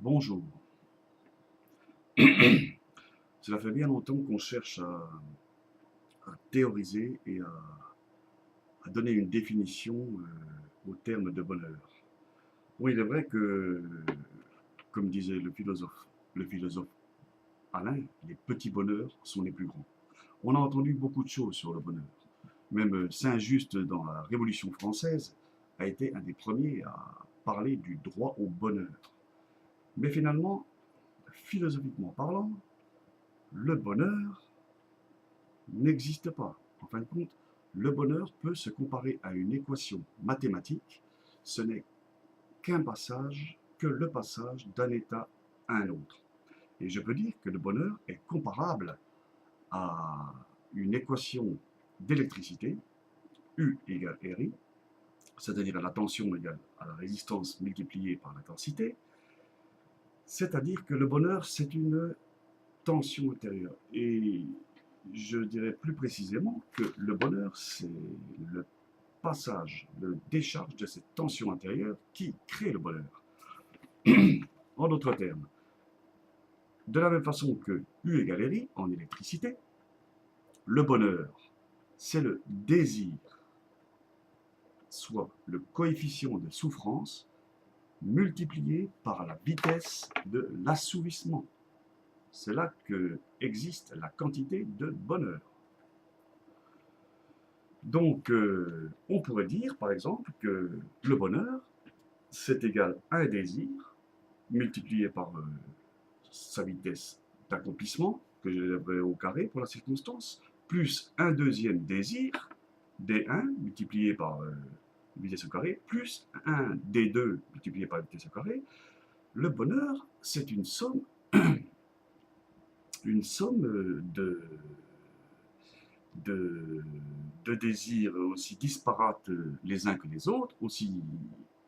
Bonjour. Cela fait bien longtemps qu'on cherche à théoriser et à donner une définition au terme de bonheur. Oui, il est vrai que, comme disait le philosophe Alain, les petits bonheurs sont les plus grands. On a entendu beaucoup de choses sur le bonheur. Même Saint-Just, dans la Révolution française, a été un des premiers à parler du droit au bonheur. Mais finalement, philosophiquement parlant, le bonheur n'existe pas. En fin de compte, le bonheur peut se comparer à une équation mathématique. Ce n'est qu'un passage, que le passage d'un état à un autre. Et je peux dire que le bonheur est comparable à une équation d'électricité, U égale RI, c'est-à-dire à la tension égale à la résistance multipliée par l'intensité, c'est-à-dire que le bonheur, c'est une tension intérieure. Et je dirais plus précisément que le bonheur, c'est le passage, le décharge de cette tension intérieure qui crée le bonheur. En d'autres termes, de la même façon que U égale RI en électricité, le bonheur, c'est le désir, soit le coefficient de souffrance multiplié par la vitesse de l'assouvissement. C'est là que existe la quantité de bonheur. Donc, on pourrait dire, par exemple, que le bonheur, c'est égal à un désir multiplié par sa vitesse d'accomplissement, que j'élèverai au carré pour la circonstance, plus un deuxième désir, D1 multiplié par vitesse au carré, plus un D2 multiplié par vitesse au carré. Le bonheur, c'est une somme de, de désirs aussi disparates les uns que les autres, aussi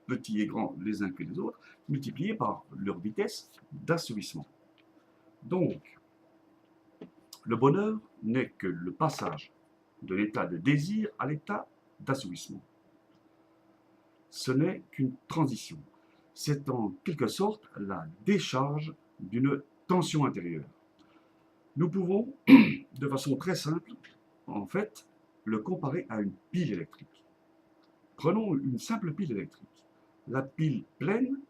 petits et grands les uns que les autres, multipliés par leur vitesse d'assouvissement. Donc, le bonheur n'est que le passage de l'état de désir à l'état d'assouvissement. Ce n'est qu'une transition. C'est en quelque sorte la décharge d'une tension intérieure. Nous pouvons, de façon très simple, en fait, le comparer à une pile électrique. Prenons une simple pile électrique. La pile pleine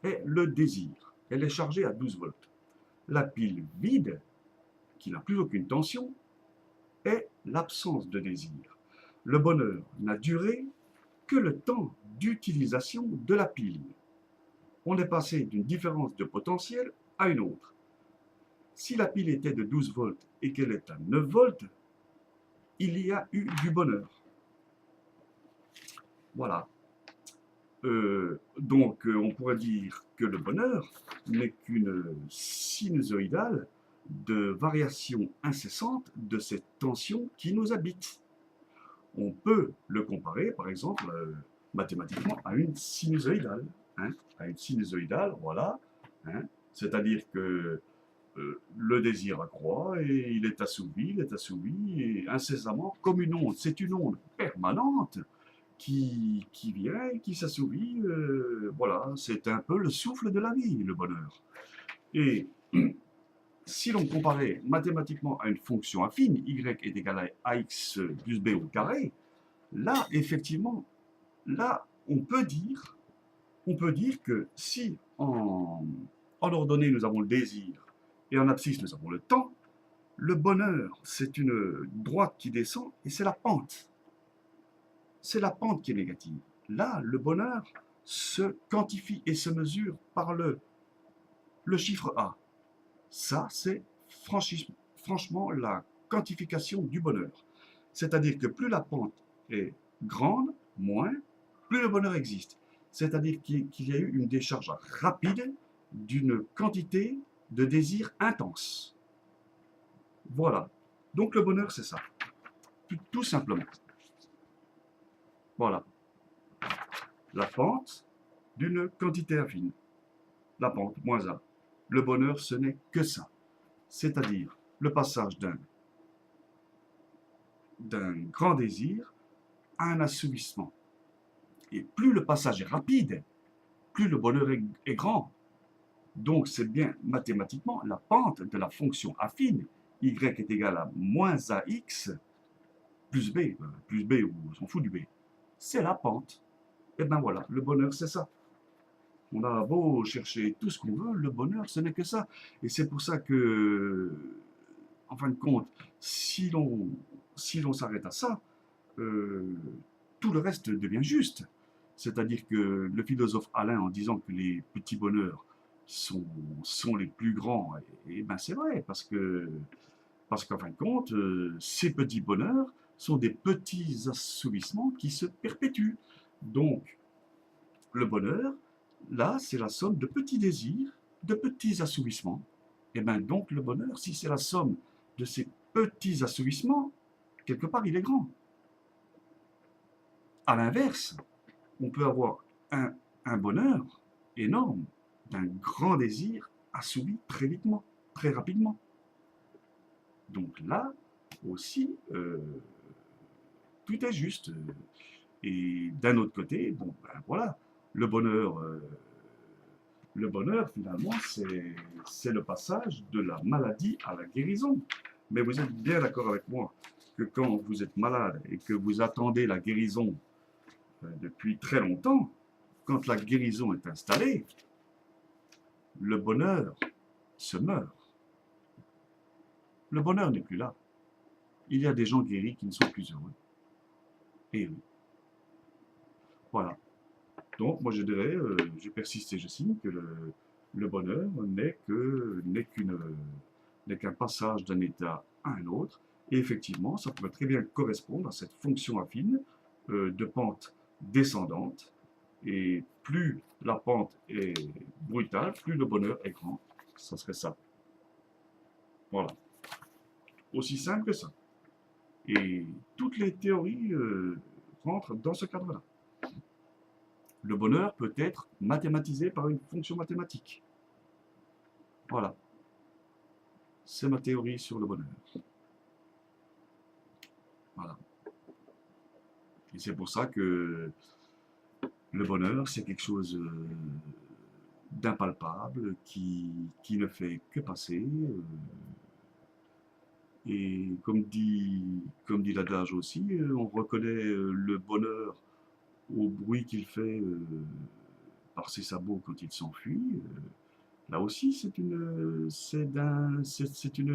est le désir. Elle est chargée à 12 volts. La pile vide, qui n'a plus aucune tension, est l'absence de désir. Le bonheur n'a duré que le temps d'utilisation de la pile. On est passé d'une différence de potentiel à une autre. Si la pile était de 12 volts et qu'elle est à 9 volts, il y a eu du bonheur. Voilà. Donc, on pourrait dire que le bonheur n'est qu'une sinusoïdale de variation incessante de cette tension qui nous habite. On peut le comparer, par exemple, mathématiquement, à une sinusoïdale. À une sinusoïdale, voilà. C'est-à-dire que le désir accroît et il est assouvi, et incessamment, comme une onde. C'est une onde permanente qui vient et qui s'assouvit. Voilà, c'est un peu le souffle de la vie, le bonheur. Et si l'on comparait mathématiquement à une fonction affine, y est égal à ax plus b au carré, là, effectivement, là, on peut dire que si en ordonnée nous avons le désir et en abscisse nous avons le temps, le bonheur, c'est une droite qui descend et c'est la pente. C'est la pente qui est négative. Là, le bonheur se quantifie et se mesure par le chiffre A. Ça, c'est franchement la quantification du bonheur. C'est-à-dire que plus la pente est grande, moins, plus le bonheur existe. C'est-à-dire qu'il y a eu une décharge rapide d'une quantité de désir intense. Voilà. Donc le bonheur, c'est ça. Tout simplement. Voilà. La pente d'une quantité affine. La pente, moins A. Le bonheur, ce n'est que ça. C'est-à-dire le passage d'un grand désir à un assouvissement. Et plus le passage est rapide, plus le bonheur est grand. Donc, c'est bien mathématiquement la pente de la fonction affine, y est égal à moins ax plus b, ou on s'en fout du b. C'est la pente. Et ben voilà, le bonheur, c'est ça. On a beau chercher tout ce qu'on veut, le bonheur, ce n'est que ça. Et c'est pour ça que, en fin de compte, si l'on s'arrête à ça, euh, tout le reste devient juste. C'est-à-dire que le philosophe Alain, en disant que les petits bonheurs sont les plus grands, et ben c'est vrai, parce qu'en fin de compte, ces petits bonheurs sont des petits assouvissements qui se perpétuent. Donc, le bonheur, là, c'est la somme de petits désirs, de petits assouvissements. Et bien donc, le bonheur, si c'est la somme de ces petits assouvissements, quelque part, il est grand. À l'inverse, on peut avoir un bonheur énorme d'un grand désir assouvi très vitement, très rapidement. Donc là aussi, tout est juste. Et d'un autre côté, bon, ben voilà, le bonheur, euh, le bonheur finalement, c'est le passage de la maladie à la guérison. Mais vous êtes bien d'accord avec moi que quand vous êtes malade et que vous attendez la guérison depuis très longtemps, quand la guérison est installée, le bonheur se meurt. Le bonheur n'est plus là. Il y a des gens guéris qui ne sont plus heureux. Et oui, voilà. Donc, moi, je dirais, je persiste et je signe que le bonheur n'est qu'un passage d'un état à un autre. Et effectivement, ça peut très bien correspondre à cette fonction affine de pente descendante. Et plus la pente est brutale, plus le bonheur est grand. Ça serait ça. Voilà. Aussi simple que ça. Et toutes les théories rentrent dans ce cadre-là. Le bonheur peut être mathématisé par une fonction mathématique. Voilà. C'est ma théorie sur le bonheur. Voilà. Et c'est pour ça que le bonheur, c'est quelque chose d'impalpable qui ne fait que passer. Et comme dit l'adage aussi, on reconnaît le bonheur au bruit qu'il fait par ses sabots quand il s'enfuit. Là aussi, c'est une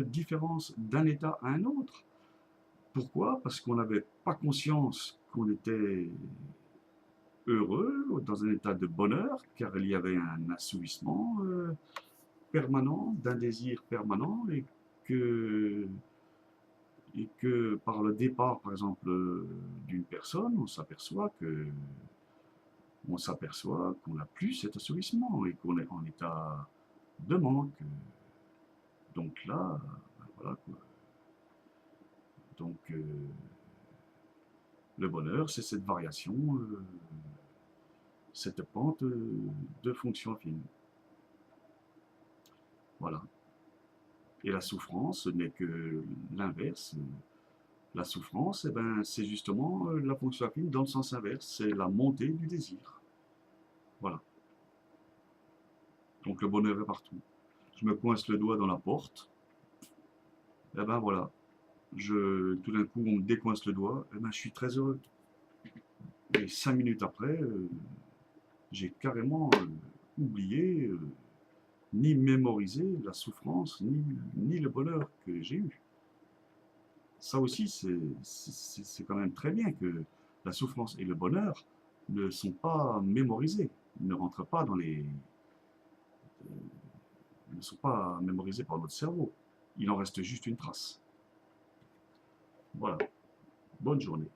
différence d'un état à un autre. Pourquoi? Parce qu'on n'avait pas conscience qu'on était heureux, dans un état de bonheur, car il y avait un assouvissement permanent, d'un désir permanent, que, et que par le départ, par exemple, d'une personne, on s'aperçoit qu'on n'a plus cet assouvissement et qu'on est en état de manque. Donc là, voilà quoi. Donc le bonheur, c'est cette variation, cette pente de fonction affine. Voilà. Et la souffrance n'est que l'inverse. La souffrance, eh ben, c'est justement la fonction affine dans le sens inverse, c'est la montée du désir. Voilà. Donc le bonheur est partout. Je me coince le doigt dans la porte, et ben voilà. Tout d'un coup, on me décoince le doigt, et ben je suis très heureux. Et 5 minutes après, j'ai carrément oublié, ni mémorisé la souffrance, ni le bonheur que j'ai eu. Ça aussi, c'est quand même très bien que la souffrance et le bonheur ne sont pas mémorisés, ne rentrent pas dans ne sont pas mémorisés par notre cerveau. Il en reste juste une trace. Voilà. Bonne journée.